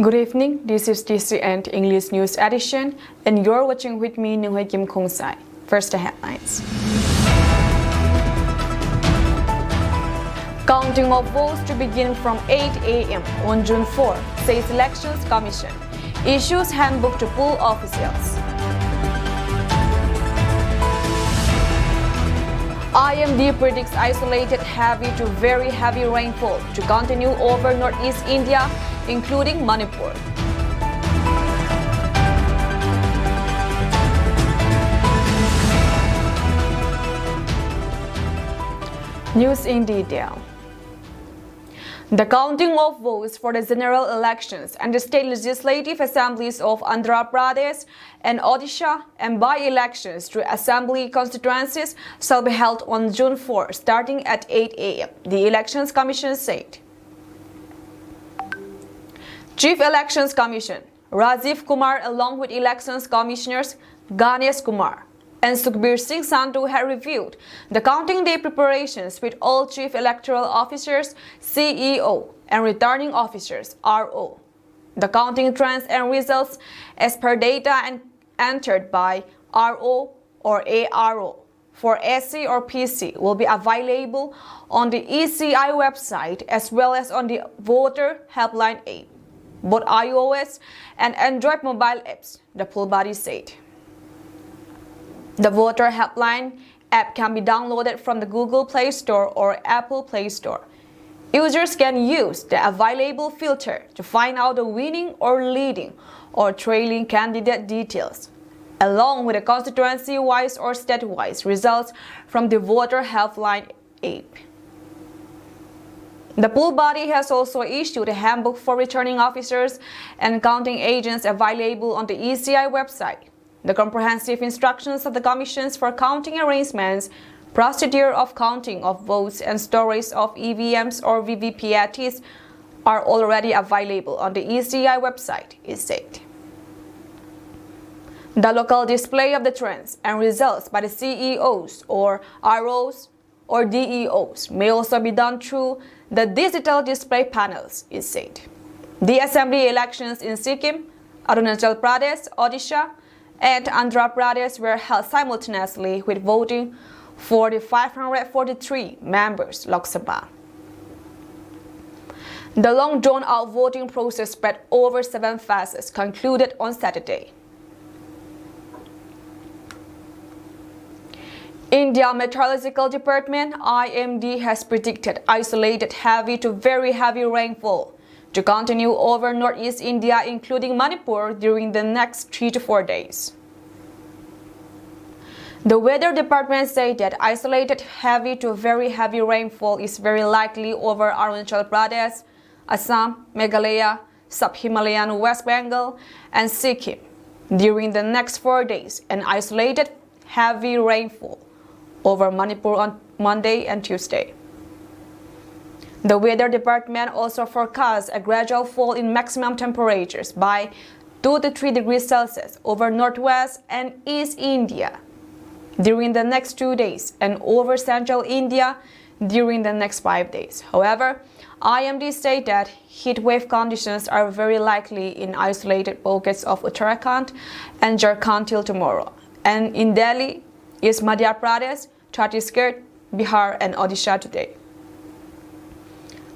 Good evening, this is TCN English News Edition, and you're watching with me, Nunghoe Kim Khong Sai. First, the headlines. Counting of votes to begin from 8 a.m. on June 4, says Elections Commission. Issues handbook to poll officials. IMD predicts isolated heavy to very heavy rainfall to continue over northeast India, including Manipur. News in detail. The counting of votes for the general elections and the state legislative assemblies of Andhra Pradesh and Odisha and by-elections to assembly constituencies shall be held on June 4, starting at 8 a.m., the Elections Commission said. Chief Elections Commission Rajiv Kumar, along with Elections Commissioners Ganesh Kumar and Sukhbir Singh Sandhu, had reviewed the counting day preparations with all Chief Electoral Officers, CEO, and Returning Officers, RO. The counting trends and results as per data entered by RO or ARO for SC or PC will be available on the ECI website as well as on the Voter Helpline app, both iOS and Android mobile apps, the poll body said. The Voter Helpline app can be downloaded from the Google Play Store or Apple Play Store. Users can use the available filter to find out the winning or leading or trailing candidate details, along with the constituency-wise or state-wise results from the Voter Helpline app. The poll body has also issued a handbook for returning officers and counting agents available on the ECI website. The comprehensive instructions of the commissions for counting arrangements, procedure of counting of votes and storage of EVMs or VVPATs are already available on the ECI website, it said. The local display of the trends and results by the CEOs or ROs or DEOs may also be done through the digital display panels, it said. The assembly elections in Sikkim, Arunachal Pradesh, Odisha, and Andhra Pradesh were held simultaneously with voting for the 543 members Lok Sabha. The long drawn-out voting process spread over 7 phases concluded on Saturday. India Meteorological Department IMD has predicted isolated heavy to very heavy rainfall to continue over northeast India, including Manipur, during the next 3 to 4 days. The Weather Department said that isolated heavy to very heavy rainfall is very likely over Arunachal Pradesh, Assam, Meghalaya, Sub-Himalayan West Bengal, and Sikkim during the next 4 days, and isolated heavy rainfall over Manipur on Monday and Tuesday. The Weather Department also forecasts a gradual fall in maximum temperatures by 2 to 3 degrees Celsius over northwest and east India during the next 2 days and over central India during the next 5 days. However, IMD said that heat wave conditions are very likely in isolated pockets of Uttarakhand and Jharkhand till tomorrow, and in Delhi, East Madhya Pradesh, Chhattisgarh, Bihar, and Odisha today.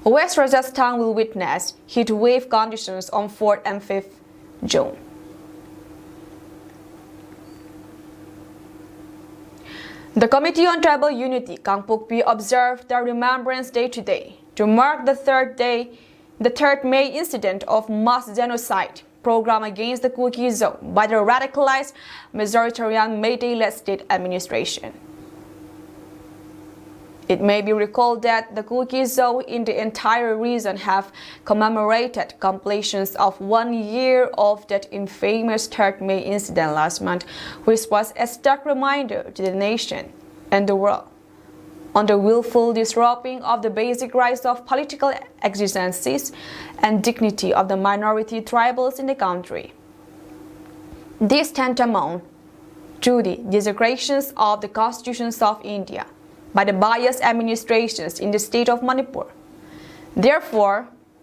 West Rajasthan will witness heat wave conditions on 4th and 5th June. The Committee on Tribal Unity, Kangpokpi, observed the Remembrance Day today to mark the 3rd May incident of mass genocide program against the Kuki Zone by the radicalized majoritarian Meitei-led state administration. It may be recalled that the Kuki Zone in the entire region have commemorated completions of 1 year of that infamous 3rd May incident last month, which was a stark reminder to the nation and the world on the willful disrupting of the basic rights of political existences and dignity of the minority tribals in the country. This tantamount to the desecrations of the constitutions of India by the biased administrations in the state of Manipur. Therefore,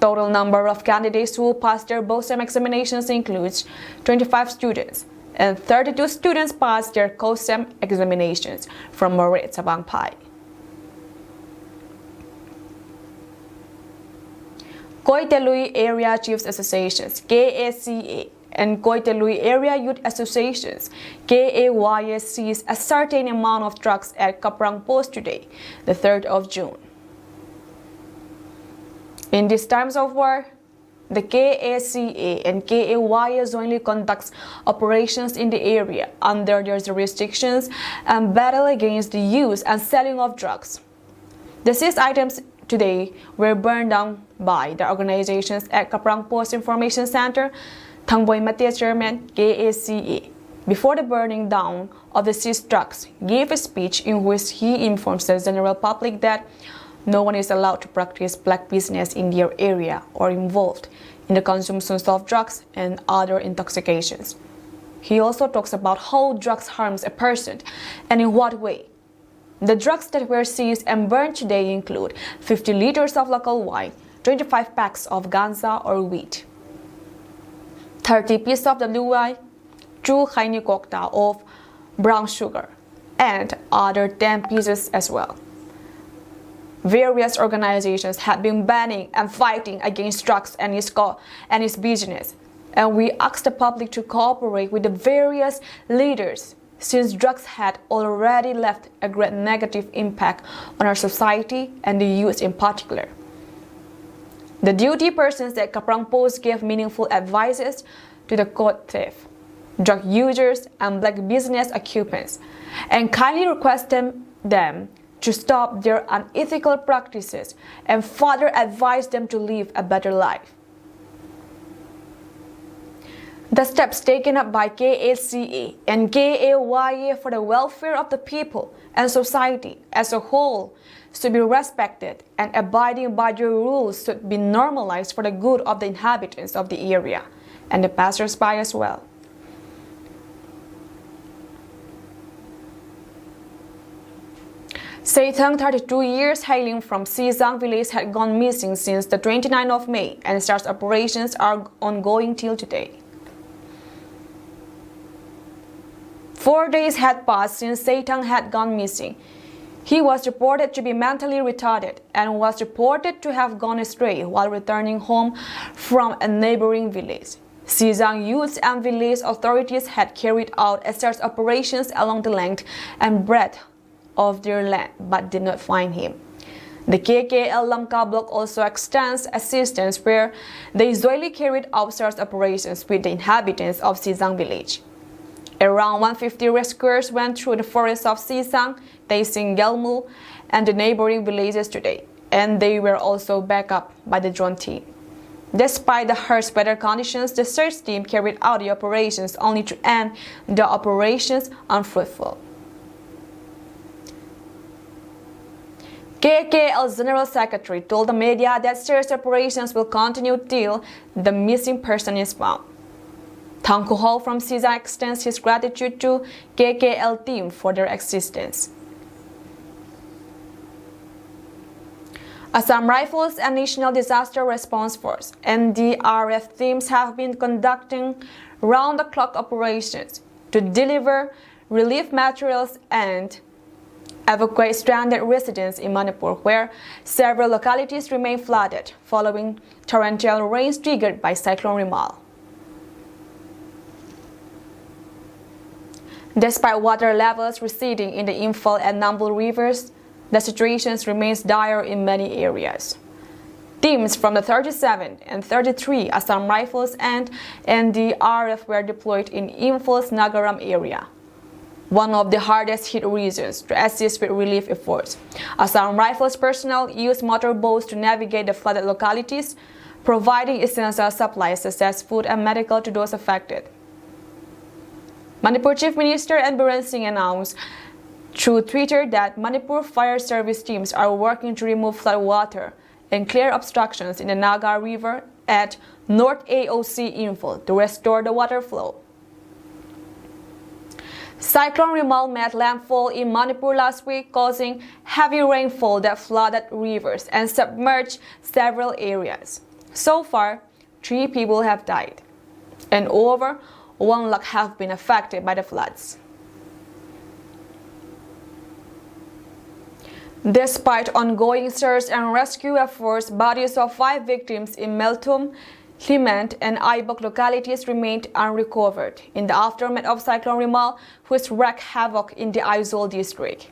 Total number of candidates who passed their BOSEM examinations includes 25 students, and 32 students passed their COSEM examinations from Morit Sabangpai. Koitelui Area Chiefs Associations (KACA) and Koitelui Area Youth Associations (KAYS) seized a certain amount of drugs at Kaprang Post today, the 3rd of June. In these times of war, the KACA and KAYS jointly conducts operations in the area under their jurisdictions and battle against the use and selling of drugs. The seized items today were burned down by the organizations at Kaprang Post Information Center. Thangboy Mate, Chairman, KACA, before the burning down of the seized drugs, gave a speech in which he informs the general public that no one is allowed to practice black business in their area or involved in the consumption of drugs and other intoxications. He also talks about how drugs harms a person and in what way. The drugs that were seized and burned today include 50 liters of local wine, 25 packs of Gaza or wheat, 30 pieces of WI, 2 Haini Kokta of brown sugar, and other 10 pieces as well. Various organizations have been banning and fighting against drugs and its business, and we ask the public to cooperate with the various leaders since drugs had already left a great negative impact on our society and the youth in particular. The duty persons at Kaprang Post gave meaningful advices to the code theft, drug users, and black business occupants, and kindly requested them to stop their unethical practices and further advise them to live a better life. The steps taken up by KACA and KAYA for the welfare of the people and society as a whole should be respected, and abiding by their rules should be normalized for the good of the inhabitants of the area and the passers-by as well. Seithang, 32 years, hailing from Sizang village, had gone missing since the 29th of May, and search operations are ongoing till today. 4 days had passed since Seithang had gone missing. He was reported to be mentally retarded and was reported to have gone astray while returning home from a neighboring village. Sizang youths and village authorities had carried out search operations along the length and breadth of their land but did not find him. The KKL Lamka block also extends assistance where they jointly carried out search operations with the inhabitants of Sizang village. Around 150 rescuers went through the forests of Sizang, Taising, Jammu, and the neighboring villages today, and they were also backed up by the drone team. Despite the harsh weather conditions, the search team carried out the operations only to end the operations unfruitful. KKL's General Secretary told the media that search operations will continue till the missing person is found. Thang Kuhol from Sizang extends his gratitude to KKL team for their assistance. Assam Rifles and National Disaster Response Force (NDRF) teams have been conducting round-the-clock operations to deliver relief materials and evacuate stranded residents in Manipur, where several localities remain flooded following torrential rains triggered by Cyclone Remal. Despite water levels receding in the Imphal and Nambu rivers, the situation remains dire in many areas. Teams from the 37 and 33 Assam Rifles and NDRF were deployed in Imphal's Nagaram area, one of the hardest hit regions, to assist with relief efforts. Assam Rifles personnel used motorboats to navigate the flooded localities, providing essential supplies such as food and medical to those affected. Manipur Chief Minister Biren Singh announced through Twitter that Manipur Fire Service teams are working to remove flood water and clear obstructions in the Naga River at North AOC Imphal to restore the water flow. Cyclone Remal made landfall in Manipur last week, causing heavy rainfall that flooded rivers and submerged several areas. So far, 3 people have died, and over 1 lakh have been affected by the floods. Despite ongoing search and rescue efforts, bodies of 5 victims in Meltum, Clement, and Ibok localities remained unrecovered in the aftermath of Cyclone Rimal, which wreaked havoc in the Aizol district.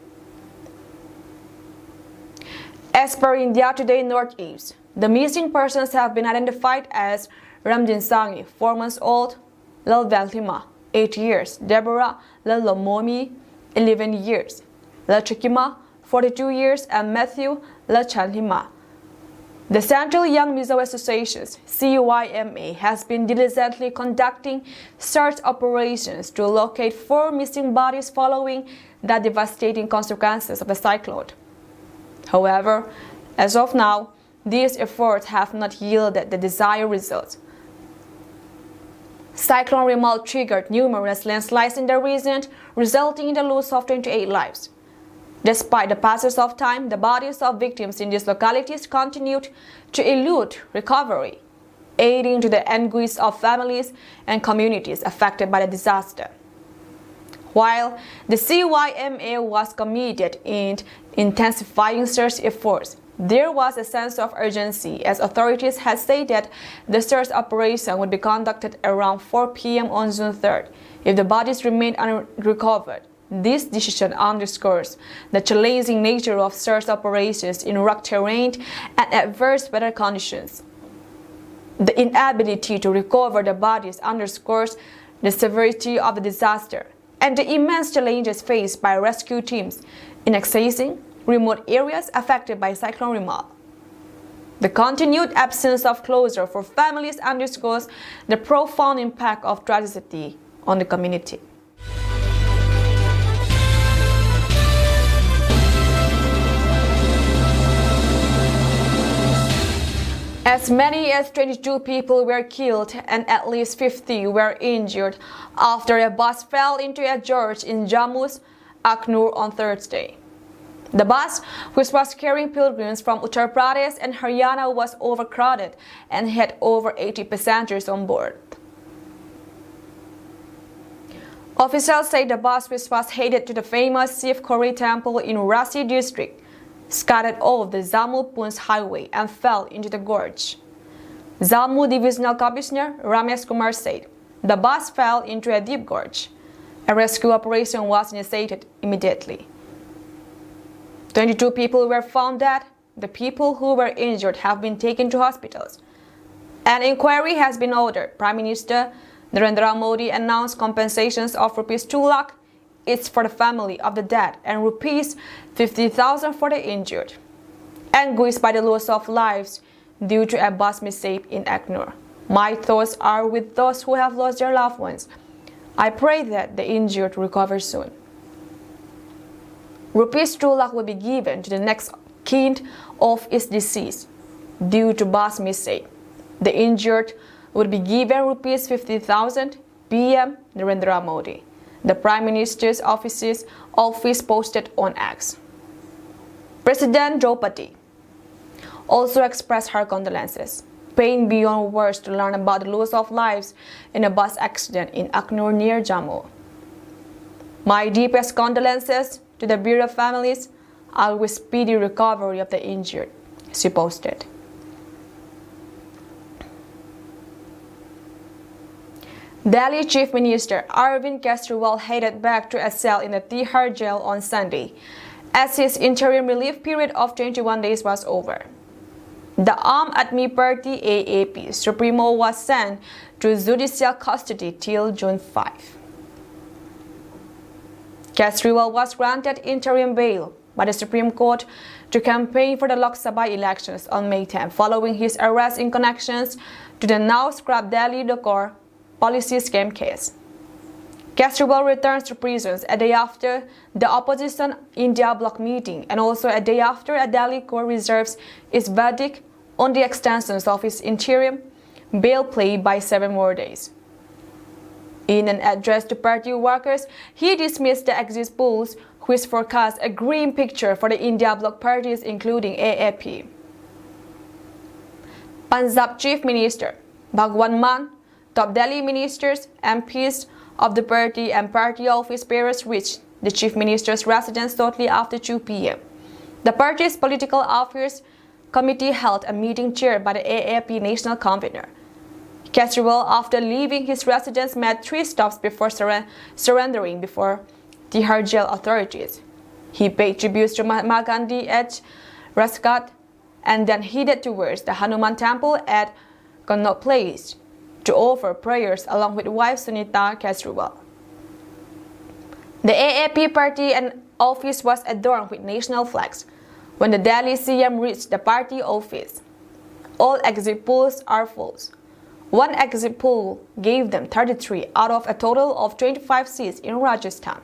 As per India Today Northeast, the missing persons have been identified as Ramjin Sangi, 4 months old, Lal Valtima, 8 years, Deborah Lal Lomomi, 11 years, Lal Chikima, 42 years, and Matthew Lal Chanhima. The Central Young Mizo Associations, CYMA, has been diligently conducting search operations to locate 4 missing bodies following the devastating consequences of the cyclone. However, as of now, these efforts have not yielded the desired results. Cyclone Rimal triggered numerous landslides in the region, resulting in the loss of 28 lives. Despite the passage of time, the bodies of victims in these localities continued to elude recovery, aiding to the anguish of families and communities affected by the disaster. While the CYMA was committed in intensifying search efforts, there was a sense of urgency as authorities had stated the search operation would be conducted around 4 p.m. on June 3rd if the bodies remained unrecovered. This decision underscores the challenging nature of search operations in rough terrain and adverse weather conditions. The inability to recover the bodies underscores the severity of the disaster and the immense challenges faced by rescue teams in accessing remote areas affected by Cyclone Rimal. The continued absence of closure for families underscores the profound impact of tragedy on the community. As many as 22 people were killed and at least 50 were injured after a bus fell into a gorge in Jammu's Aknur on Thursday. The bus, which was carrying pilgrims from Uttar Pradesh and Haryana, was overcrowded and had over 80 passengers on board. Officials say the bus, which was headed to the famous Shiv Khori temple in Rasi district, scattered off the Jammu-Poonch highway and fell into the gorge. Jammu Divisional Commissioner Ramesh Kumar said the bus fell into a deep gorge. A rescue operation was initiated immediately. 22 people were found dead. The people who were injured have been taken to hospitals. An inquiry has been ordered. Prime Minister Narendra Modi announced compensations of rupees 2 lakh each for the family of the dead and rupees 50,000 for the injured, anguished by the loss of lives due to a bus mishap in Aknur. My thoughts are with those who have lost their loved ones. I pray that the injured recover soon. Rupees 2 lakh will be given to the next kin of its deceased due to bus mishap. The injured would be given rupees 50,000, PM Narendra Modi. The Prime Minister's office posted on X. President Draupadi also expressed her condolences. Pain beyond words to learn about the loss of lives in a bus accident in Aknur near Jammu. My deepest condolences to the bereaved families. I wish speedy recovery of the injured, she posted. Delhi Chief Minister Arvind Kejriwal headed back to a cell in the Tihar jail on Sunday, as his interim relief period of 21 days was over. The Aam Aadmi Party AAP Supremo was sent to judicial custody till June 5. Kejriwal was granted interim bail by the Supreme Court to campaign for the Lok Sabha elections on May 10, following his arrest in connections to the now-scrapped Delhi Decor policy scam case. Kejriwal returns to prisons a day after the opposition India bloc meeting and also a day after a Delhi court reserves its verdict on the extensions of his interim bail plea by 7 more days. In an address to party workers, he dismissed the exit polls, which forecast a grim picture for the India bloc parties including AAP. Punjab Chief Minister Bhagwan Mann, top Delhi ministers, MPs of the party and party office bearers reached the Chief Minister's residence shortly after 2 p.m. The party's political affairs committee held a meeting chaired by the AAP national convener. Kejriwal, after leaving his residence, made 3 stops before surrendering before Tihar jail authorities. He paid tributes to Mahatma Gandhi at Rajghat and then headed towards the Hanuman temple at Connaught Place to offer prayers along with wife Sunita Kejriwal. The AAP party and office was adorned with national flags when the Delhi CM reached the party office. All exit polls are false. One exit poll gave them 33 out of a total of 25 seats in Rajasthan.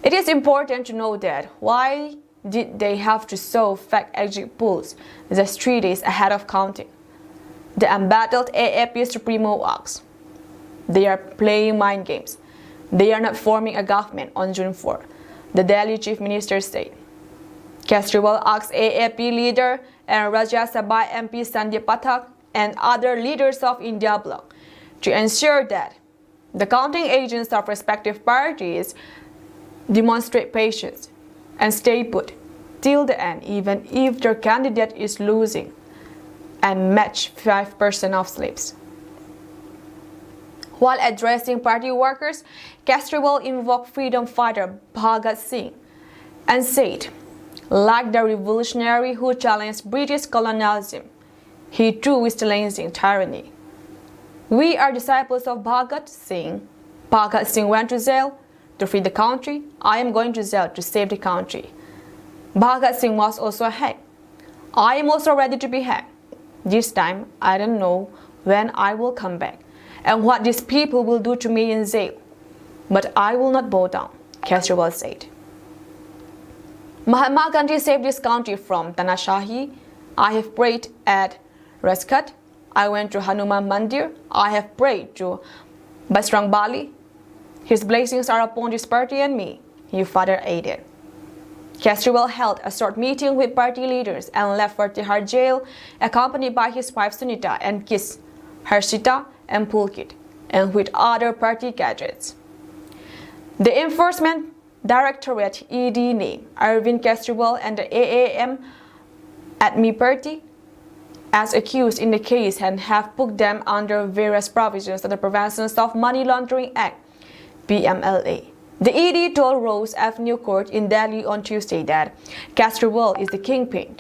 It is important to know that why did they have to show fake exit polls just 3 days ahead of counting? The embattled AAP Supremo asked. They are playing mind games. They are not forming a government on June 4, the Delhi Chief Minister said. Kejriwal asked AAP leader and Rajya Sabha MP Sanjay Pathak and other leaders of India bloc to ensure that the counting agents of respective parties demonstrate patience and stay put till the end even if their candidate is losing, and match 5% of slips. While addressing party workers, Kejriwal invoked freedom fighter Bhagat Singh and said, like the revolutionary who challenged British colonialism, he too is challenging tyranny. We are disciples of Bhagat Singh. Bhagat Singh went to jail to free the country. I am going to jail to save the country. Bhagat Singh was also hanged. I am also ready to be hanged. This time, I don't know when I will come back and what these people will do to me in jail. But I will not bow down, Kejriwal said. Mahatma Gandhi saved this country from Tanashahi. I have prayed at Rajghat. I went to Hanuman Mandir. I have prayed to Bajrang Bali. His blessings are upon this party and me, he further added. Kejriwal held a short meeting with party leaders and left for Tihar jail, accompanied by his wife Sunita and kids Harshita and Pulkit, and with other party cadres. The Enforcement Directorate ED named Arvind Kejriwal and the AAM Admi Party as accused in the case and have put them under various provisions of the Prevention of Money Laundering Act, PMLA. The ED told Rose Avenue Court in Delhi on Tuesday that Kejriwal is the kingpin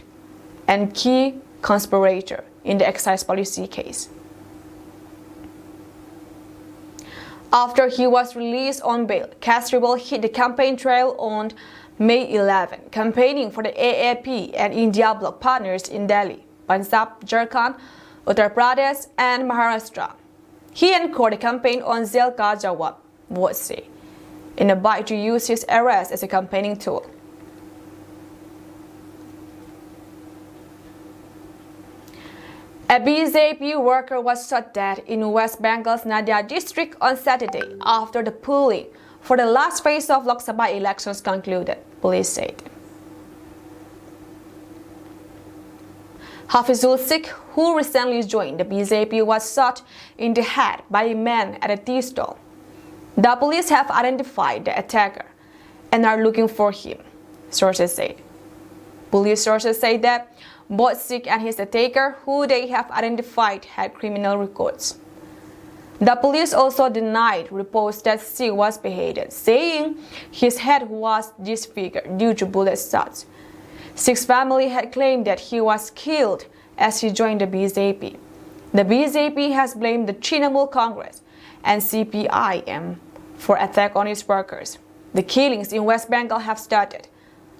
and key conspirator in the excise policy case. After he was released on bail, Kejriwal hit the campaign trail on May 11, campaigning for the AAP and India bloc partners in Delhi, Punjab, Jharkhand, Uttar Pradesh, and Maharashtra. He anchored the campaign on Zil Ka Jawab, Vote Say, in a bid to use his arrest as a campaigning tool. A BJP worker was shot dead in West Bengal's Nadia district on Saturday after the polling for the last phase of Lok Sabha elections concluded, police said. Hafizul Sikh, who recently joined the BJP, was shot in the head by a man at a tea stall. The police have identified the attacker and are looking for him, sources said. Police sources say that both Sikh and his attacker, who they have identified, had criminal records. The police also denied reports that Sikh was beheaded, saying his head was disfigured due to bullet shots. Sikh's family had claimed that he was killed as he joined the BJP. The BJP has blamed the Trinamool Congress and CPIM for attack on its workers. The killings in West Bengal have started.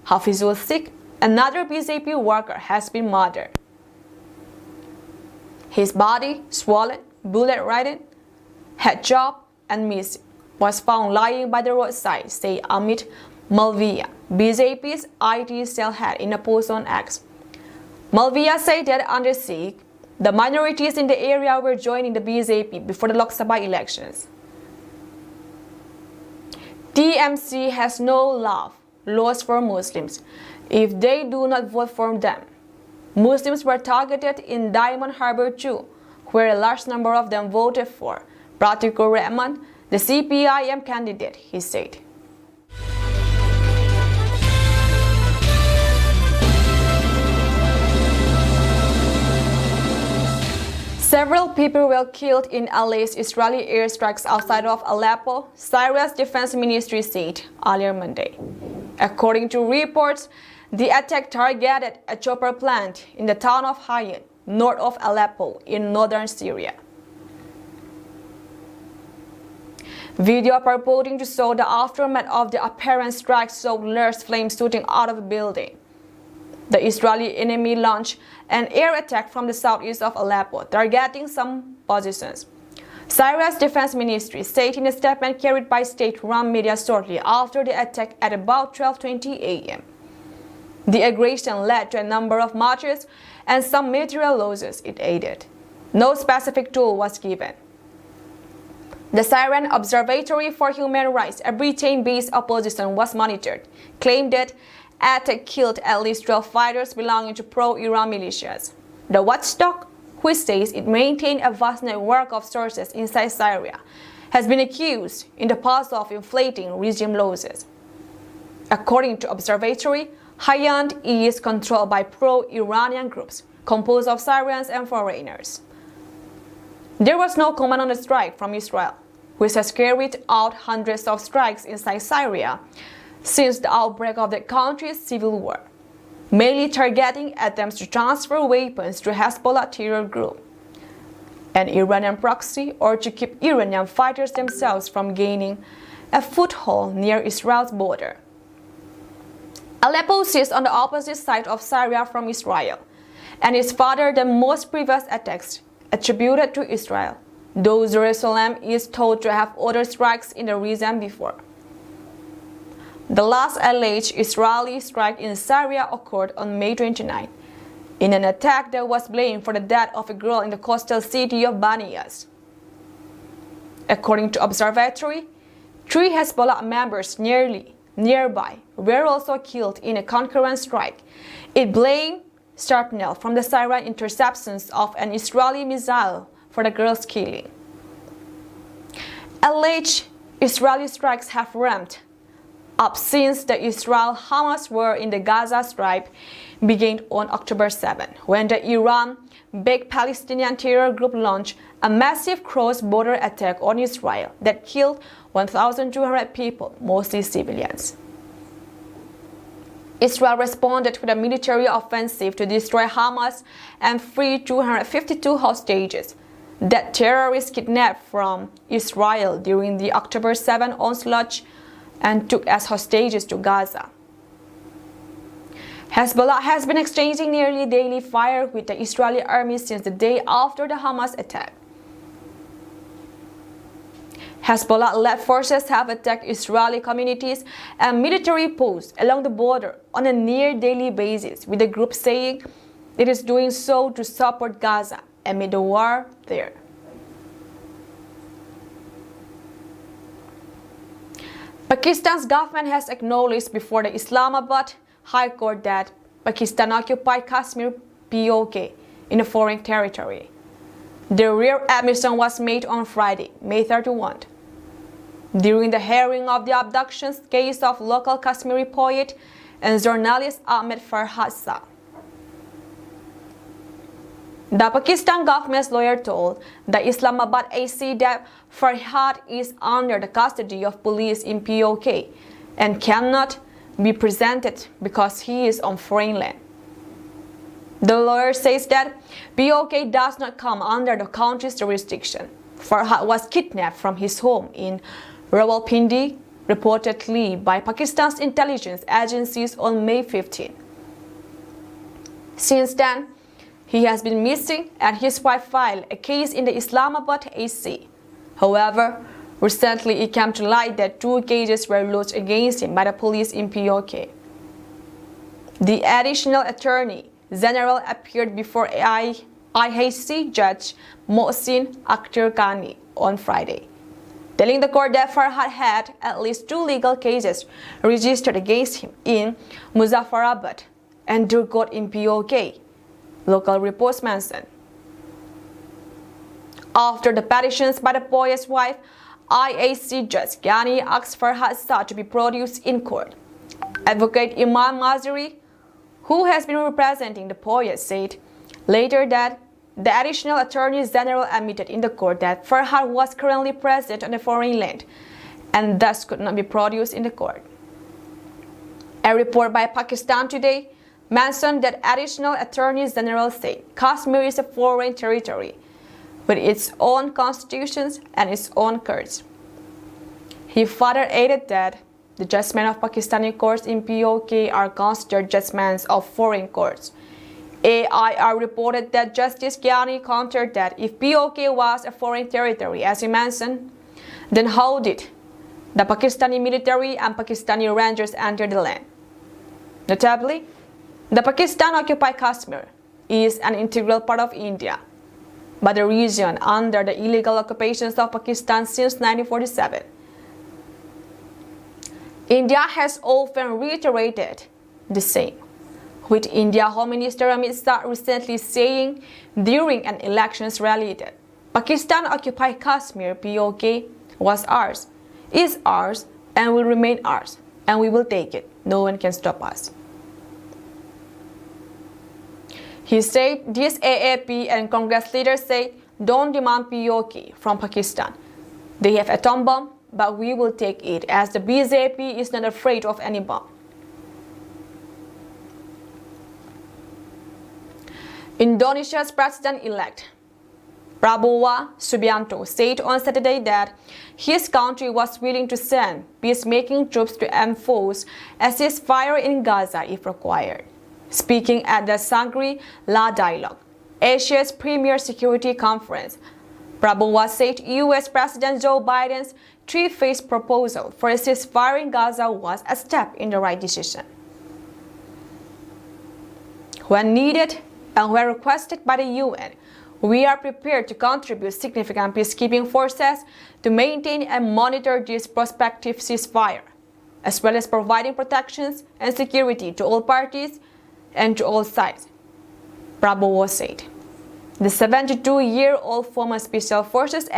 Hafizul Sikh, another BJP worker, has been murdered. His body, swollen, bullet-ridden, head chopped and missing, was found lying by the roadside, say Amit Malviya, BJP's IT cell head, in a post on X. Malviya said that under Sikh, the minorities in the area were joining the BJP before the Lok Sabha elections. TMC has no love lost for Muslims if they do not vote for them, Muslims were targeted in Diamond Harbour too, where a large number of them voted for Pratikur Rahman, the CPIM candidate, he said. Several people were killed in alleged Israeli airstrikes outside of Aleppo, Syria's defense ministry said earlier Monday. According to reports, the attack targeted a chopper plant in the town of Hayan, north of Aleppo, in northern Syria. Video purporting to show the aftermath of the apparent strike showed large flames shooting out of the building. The Israeli enemy launched an air attack from the southeast of Aleppo, targeting some positions. Syria's defense ministry said in a statement carried by state-run media shortly after the attack at about 12:20 a.m. The aggression led to a number of martyrs and some material losses, it added. No specific toll was given. The Syrian Observatory for Human Rights, a Britain-based opposition, was monitored, claimed that attack killed at least 12 fighters belonging to pro-Iran militias. The watchdog, which says it maintained a vast network of sources inside Syria, has been accused in the past of inflating regime losses. According to Observatory, Hayand is controlled by pro-Iranian groups composed of Syrians and foreigners. There was no comment on the strike from Israel, which has carried out hundreds of strikes inside Syria since the outbreak of the country's civil war, mainly targeting attempts to transfer weapons to Hezbollah terror group, an Iranian proxy, or to keep Iranian fighters themselves from gaining a foothold near Israel's border. Aleppo sits on the opposite side of Syria from Israel and is farther than most previous attacks attributed to Israel, though Jerusalem is thought to have ordered strikes in the region before. The last alleged Israeli strike in Syria occurred on May 29, in an attack that was blamed for the death of a girl in the coastal city of Banias. According to Observatory, 3 Hezbollah members nearby were also killed in a concurrent strike. It blamed shrapnel from the Syrian interceptions of an Israeli missile for the girl's killing. Alleged Israeli strikes have ramped up since the Israel-Hamas war in the Gaza Strip began on October 7, when the Iran-backed Palestinian terror group launched a massive cross-border attack on Israel that killed 1,200 people, mostly civilians. Israel responded with a military offensive to destroy Hamas and free 252 hostages that terrorists kidnapped from Israel during the October 7 onslaught and took as hostages to Gaza. Hezbollah has been exchanging nearly daily fire with the Israeli army since the day after the Hamas attack. Hezbollah-led forces have attacked Israeli communities and military posts along the border on a near-daily basis, with the group saying it is doing so to support Gaza amid the war there. Pakistan's government has acknowledged before the Islamabad High Court that Pakistan occupied Kashmir POK in a foreign territory. The rare admission was made on Friday, May 31, during the hearing of the abduction case of local Kashmiri poet and journalist Ahmed Farhad Shah. The Pakistan government's lawyer told the Islamabad AC that Farhad is under the custody of police in POK and cannot be presented because he is on foreign land. The lawyer says that POK does not come under the country's jurisdiction. Farhad was kidnapped from his home in Rawalpindi, reportedly by Pakistan's intelligence agencies on May 15. Since then, he has been missing and his wife filed a case in the Islamabad AC. However, recently it came to light that 2 cases were lodged against him by the police in POK. The additional attorney general appeared before IHC Judge Mohsin Akhtar Khani on Friday, telling the court that Farhad had at least 2 legal cases registered against him in Muzaffarabad and Durkot in POK, local reports mentioned. After the petitions by the poet's wife, IAC Judge Ghani asked Farhad Shah to be produced in court. Advocate Imam Mazari, who has been representing the poet, said later that the additional Attorney General admitted in the court that Farhad was currently present on a foreign land and thus could not be produced in the court. A report by Pakistan Today mentioned that additional Attorney General said Kashmir is a foreign territory with its own constitutions and its own courts. He further added that the judgments of Pakistani courts in POK are considered judgments of foreign courts. AIR reported that Justice Ghani countered that if POK was a foreign territory, as he mentioned, then how did the Pakistani military and Pakistani rangers enter the land? Notably, the Pakistan-occupied Kashmir is an integral part of India, but the region under the illegal occupations of Pakistan since 1947. India has often reiterated the same, with India Home Minister Amit Shah recently saying during an elections rally that Pakistan-occupied Kashmir (POK) was ours, is ours, and will remain ours, and we will take it. No one can stop us. He said this AAP and Congress leaders say don't demand POK from Pakistan. They have atom bomb, but we will take it as the BJP is not afraid of any bomb. Indonesia's president-elect Prabowo Subianto said on Saturday that his country was willing to send peacemaking troops to enforce a ceasefire in Gaza if required. Speaking at the Shangri-La Dialogue, Asia's premier security conference, Prabowo said US President Joe Biden's three-phase proposal for a ceasefire in Gaza was a step in the right decision. When needed and when requested by the UN, we are prepared to contribute significant peacekeeping forces to maintain and monitor this prospective ceasefire, as well as providing protections and security to all parties and to all sides, Prabowo said. The 72-year-old former Special Forces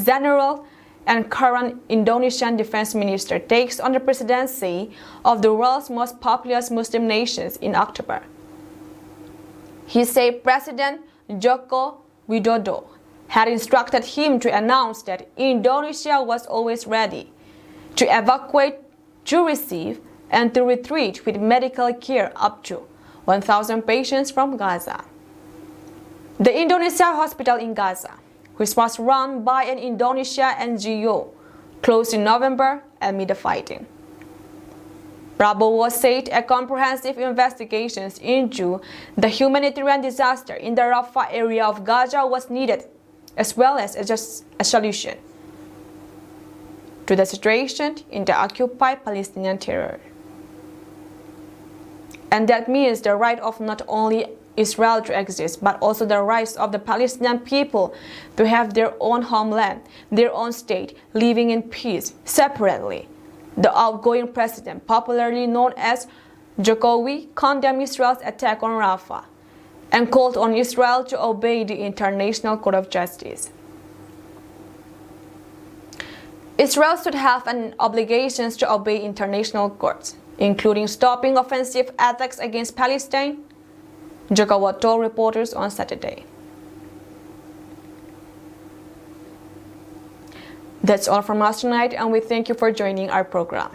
General and current Indonesian Defense Minister takes on the presidency of the world's most populous Muslim nations in October. He said President Joko Widodo had instructed him to announce that Indonesia was always ready to evacuate, to receive, and to retreat with medical care up to 1,000 patients from Gaza. The Indonesia hospital in Gaza, which was run by an Indonesia NGO, closed in November amid the fighting. Prabowo said a comprehensive investigation into the humanitarian disaster in the Rafah area of Gaza was needed, as well as a solution to the situation in the occupied Palestinian territory. And that means the right of not only Israel to exist, but also the rights of the Palestinian people to have their own homeland, their own state, living in peace, separately. The outgoing president, popularly known as Jokowi, condemned Israel's attack on Rafah and called on Israel to obey the International Court of Justice. Israel should have an obligation to obey international courts, including stopping offensive attacks against Palestine, Jokowi told reporters on Saturday. That's all from us tonight, and we thank you for joining our program.